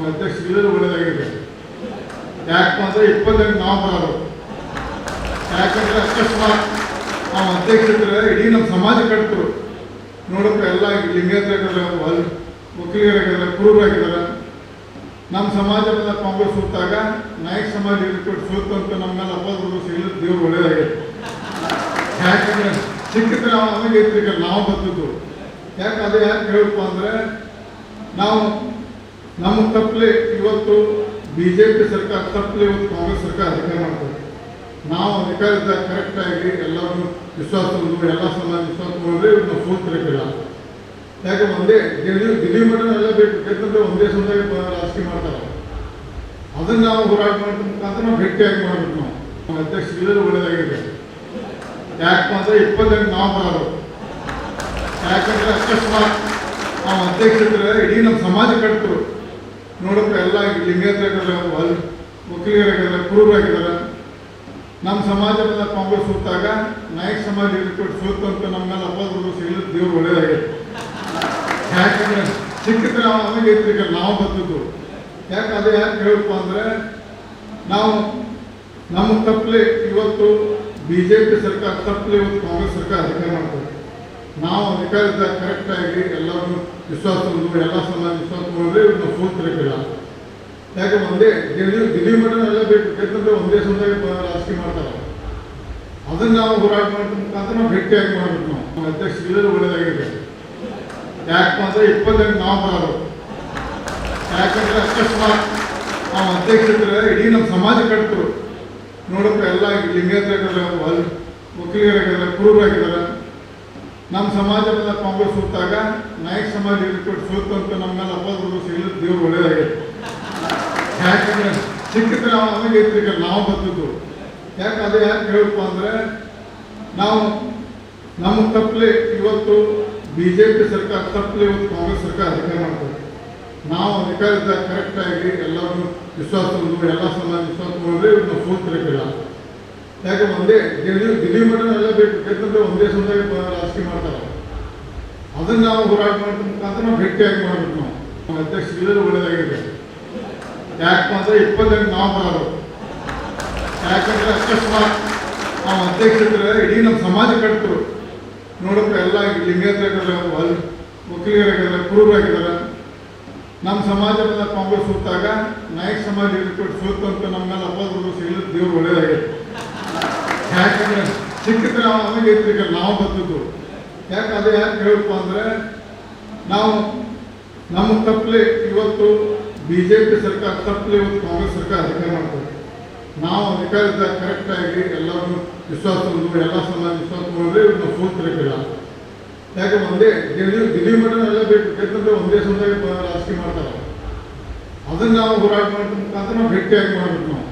ಅಧ್ಯಕ್ಷರು ಒಳ್ಳೆಯದಾಗಿದೆ. ಯಾಕಂದ್ರೆ 28 ನಾವು ಬರೋದು. ಯಾಕಂದ್ರೆ ಅಕಸ್ಮಾತ್ ನಾವು ಅಧ್ಯಕ್ಷರಿದ್ರೆ ಇಡೀ ನಮ್ಮ ಸಮಾಜ ಕಟ್ತರು ನೋಡಪ್ಪ, ಎಲ್ಲ ಲಿಂಗೇತರಾಗಿದ್ದಾರೆ, ವಕೀಲರಾಗಿದ್ದಾರೆ, ಕುರುಬರಾಗಿದ್ದಾರೆ. ನಮ್ಮ ಸಮಾಜದ ಕಾಂಗ್ರೆಸ್ ಸೂತಾಗ ನಾಯಕ ಸಮಾಜ ಇಟ್ಬಿಟ್ಟು ಸೂತು ಅಂತ ನಮ್ಮೆಲ್ಲ ಅಪವಾದ ಸಿಗಲು ದೇವ್ರು ಒಳ್ಳೆಯದಾಗಿದೆ. ಯಾಕಂದ್ರೆ ಸಿಕ್ಕಿದ್ರೆ ನಾವು ನಮಗೆ ಐತ್ರಿಗ ನಾವು ಬರ್ತದ್ದು. ಯಾಕೆ ಅದು ಯಾಕೆ ಹೇಳಪ್ಪ ಅಂದರೆ, ನಾವು ನಮ್ಮ ತಪ್ಪಲೆ ಇವತ್ತು BJP ಸರ್ಕಾರ ತಪ್ಪಲೆ ಇವತ್ತು ಕಾಂಗ್ರೆಸ್ ಸರ್ಕಾರ ಅಧಿಕಾರ ಮಾಡ್ತಾರೆ. ನಾವು ಅಧಿಕಾರದಾಗ ಕರೆಕ್ಟಾಗಿ ಎಲ್ಲರೂ ವಿಶ್ವಾಸ ಎಲ್ಲ ಸಮಾಜ ವಿಶ್ವಾಸ ಹೋದರೆ ನಾವು ಸೋತಿರಕ್ಕಿಲ್ಲ. ಯಾಕೆ ಒಂದೇ ದಿಲ್ಲಿ ಮಠನ ಎಲ್ಲ ಬೇಕು, ಯಾಕಂದ್ರೆ ಒಂದೇ ಸಮುದಾಯ ರಾಜಕೀಯ ಮಾಡ್ತಾರೆ. ಅದನ್ನು ನಾವು ಹೋರಾಟ ಮಾಡೋದ್ರ ಮುಖಾಂತರ ನಾವು ಭೇಟಿಯಾಗಿ ಮಾಡಬೇಕು. ನಾವು ಅಧ್ಯಕ್ಷರು ಒಳ್ಳೆಯದಾಗಿದೆ. ಯಾಕಂದ್ರೆ 28 ನಾವು ಬರೋದು. ಯಾಕಂದ್ರೆ ಅಕಸ್ಮಾತ್ ನಾವು ಅಧ್ಯಕ್ಷರಿದ್ರೆ ಇಡೀ ನಮ್ಮ ಸಮಾಜ ಕಟ್ತರು ನೋಡಪ್ಪ, ಎಲ್ಲ ಲಿಂಗೇತರಾಗಿದ್ದಾರೆ, ವಕೀಲರಾಗಿದ್ದಾರೆ, ಕುರುಬರಾಗಿದ್ದಾರೆ. ನಮ್ಮ ಸಮಾಜದ ಕಾಂಗ್ರೆಸ್ ಸೂತಾಗ ನಾಯಕ ಸಮಾಜ ಇಟ್ಬಿಟ್ಟು ಸೂತು ಅಂತ ನಮ್ಮೆಲ್ಲ ಅಪವಾದ ಸಿಗಲು ದೇವ್ರು ಒಳ್ಳೆಯದಾಗಿದೆ. ಯಾಕಂದ್ರೆ ಸಿಕ್ಕಿದ್ರೆ ನಾವು ನಮಗೆ ಐತ್ರಿಗ ನಾವು ಬರ್ತದ್ದು. ಯಾಕೆ ಅದು ಯಾಕೆ ಹೇಳಪ್ಪ ಅಂದರೆ, ನಾವು ನಮ್ಮ ತಪ್ಪಲೆ ಇವತ್ತು BJP ಸರ್ಕಾರ ತಪ್ಪಲೆ ಇವತ್ತು ಕಾಂಗ್ರೆಸ್ ಸರ್ಕಾರ ಅಧಿಕಾರ ಮಾಡ್ತಾರೆ. ನಾವು ಅಧಿಕಾರದಾಗ ಕರೆಕ್ಟಾಗಿ ಎಲ್ಲರೂ ವಿಶ್ವಾಸ ಎಲ್ಲ ಸಮಾಜ ವಿಶ್ವಾಸ ಹೋದರೆ ನಾವು ಸೋತಿರಕ್ಕಿಲ್ಲ. ಯಾಕೆ ಒಂದೇ ದಿಲ್ಲಿ ಮಠನ ಎಲ್ಲ ಬೇಕು, ಯಾಕಂದ್ರೆ ಒಂದೇ ಸಮುದಾಯ ರಾಜಕೀಯ ಮಾಡ್ತಾರೆ. ಅದನ್ನು ನಾವು ಹೋರಾಟ ಮಾಡೋದ್ರ ಮುಖಾಂತರ ನಾವು ಭೇಟಿಯಾಗಿ ಮಾಡಬೇಕು. ನಾವು ಅಧ್ಯಕ್ಷರು ಒಳ್ಳೆಯದಾಗಿದೆ. ಯಾಕಂದ್ರೆ 28 ನಾವು ಬರೋದು. ಯಾಕಂದ್ರೆ ಅಕಸ್ಮಾತ್ ನಾವು ಅಧ್ಯಕ್ಷರಿದ್ರೆ ಇಡೀ ನಮ್ಮ ಸಮಾಜ ಕಟ್ತರು ನೋಡಪ್ಪ, ಎಲ್ಲ ಲಿಂಗೇತರಾಗಿದ್ದಾರೆ, ವಕೀಲರಾಗಿದ್ದಾರೆ, ಕುರುಬರಾಗಿದ್ದಾರೆ. ನಮ್ಮ ಸಮಾಜದ ಕಾಂಗ್ರೆಸ್ ಸೂತಾಗ ನಾಯಕ ಸಮಾಜ ಇಟ್ಬಿಟ್ಟು ಸೂತು ಅಂತ ನಮ್ಮೆಲ್ಲ ಅಪವಾದ ಸಿಗಲು ದೇವ್ರು ಒಳ್ಳೆಯದಾಗಿದೆ. ಯಾಕಂದ್ರೆ ಸಿಕ್ಕಿದ್ರೆ ನಾವು ನಮಗೆ ಐತ್ರಿಗ ನಾವು ಬರ್ತದ್ದು. ಯಾಕೆ ಅದು ಯಾಕೆ ಹೇಳಪ್ಪ ಅಂದರೆ, ನಾವು ನಮ್ಮ ತಪ್ಪಲೆ ಇವತ್ತು BJP ಸರ್ಕಾರ ತಪ್ಪಲೆ ಇವತ್ತು ಕಾಂಗ್ರೆಸ್ ಸರ್ಕಾರ ಅಧಿಕಾರ ಮಾಡ್ತಾರೆ. ನಾವು ಅಧಿಕಾರದಾಗ ಕರೆಕ್ಟಾಗಿ ಎಲ್ಲರೂ ವಿಶ್ವಾಸ ಎಲ್ಲ ಸಮಾಜ ವಿಶ್ವಾಸ ಹೋದರೆ ನಾವು ಸೋತಿರಕ್ಕಿಲ್ಲ. ಯಾಕೆ ಒಂದೇ ದಿಲ್ಲಿ ಮಠನ ಎಲ್ಲ ಬೇಕು, ಯಾಕಂದ್ರೆ ಒಂದೇ ಸಮುದಾಯ ರಾಜಕೀಯ ಮಾಡ್ತಾರೆ. ಅದನ್ನು ನಾವು ಹೋರಾಟ ಮಾಡೋದ್ರ ಮುಖಾಂತರ ನಾವು ಭೇಟಿಯಾಗಿ ಮಾಡಬೇಕು. ನಾವು ಅಧ್ಯಕ್ಷರು ಒಳ್ಳೆಯದಾಗಿದೆ. ಯಾಕಂದ್ರೆ 28 ನಾವು ಬರೋದು. ಯಾಕಂದ್ರೆ ಅಕಸ್ಮಾತ್ ನಾವು ಅಧ್ಯಕ್ಷರಿದ್ರೆ ಇಡೀ ನಮ್ಮ ಸಮಾಜ ಕಟ್ತರು ನೋಡಪ್ಪ, ಎಲ್ಲ ಲಿಂಗೇತರಾಗಿದ್ದಾರೆ, ವಕೀಲರಾಗಿದ್ದಾರೆ, ಕುರುಬರಾಗಿದ್ದಾರೆ. ನಮ್ಮ ಸಮಾಜದ ಕಾಂಗ್ರೆಸ್ ಸೂತಾಗ ನಾಯಕ ಸಮಾಜ ಇಟ್ಬಿಟ್ಟು ಸೂತು ಅಂತ ನಮ್ಮೆಲ್ಲ ಅಪವಾದ ಸಿಗಲು ದೇವ್ರು ಒಳ್ಳೆಯದಾಗಿದೆ. ಯಾಕಂದ್ರೆ ಸಿಕ್ಕಿದ್ರೆ ನಾವು ನಮಗೆ ಐತ್ರಿಗ ನಾವು ಬರ್ತದ್ದು. ಯಾಕೆ ಅದು ಯಾಕೆ ಹೇಳಪ್ಪ ಅಂದರೆ, ನಾವು ನಮ್ಮ ತಪ್ಪಲೆ ಇವತ್ತು BJP ಸರ್ಕಾರ ತಪ್ಪಲೆ ಇವತ್ತು ಕಾಂಗ್ರೆಸ್ ಸರ್ಕಾರ ಅಧಿಕಾರ ಮಾಡ್ತಾರೆ. ನಾವು ಅಧಿಕಾರದಾಗ ಕರೆಕ್ಟಾಗಿ ಎಲ್ಲರೂ ವಿಶ್ವಾಸ ಎಲ್ಲ ಸಮಾಜ ವಿಶ್ವಾಸ ಹೋದರೆ ನಾವು ಸೋತಿರಕ್ಕಿಲ್ಲ. ಯಾಕೆ ಒಂದೇ ದಿಲ್ಲಿ ಮಠನ ಎಲ್ಲ ಬೇಕು, ಯಾಕಂದ್ರೆ ಒಂದೇ ಸಮುದಾಯ ರಾಜಕೀಯ ಮಾಡ್ತಾರೆ. ಅದನ್ನು ನಾವು ಹೋರಾಟ ಮಾಡೋದ್ರ ಮುಖಾಂತರ ನಾವು ಭೇಟಿಯಾಗಿ ಮಾಡಬೇಕು. ನಾವು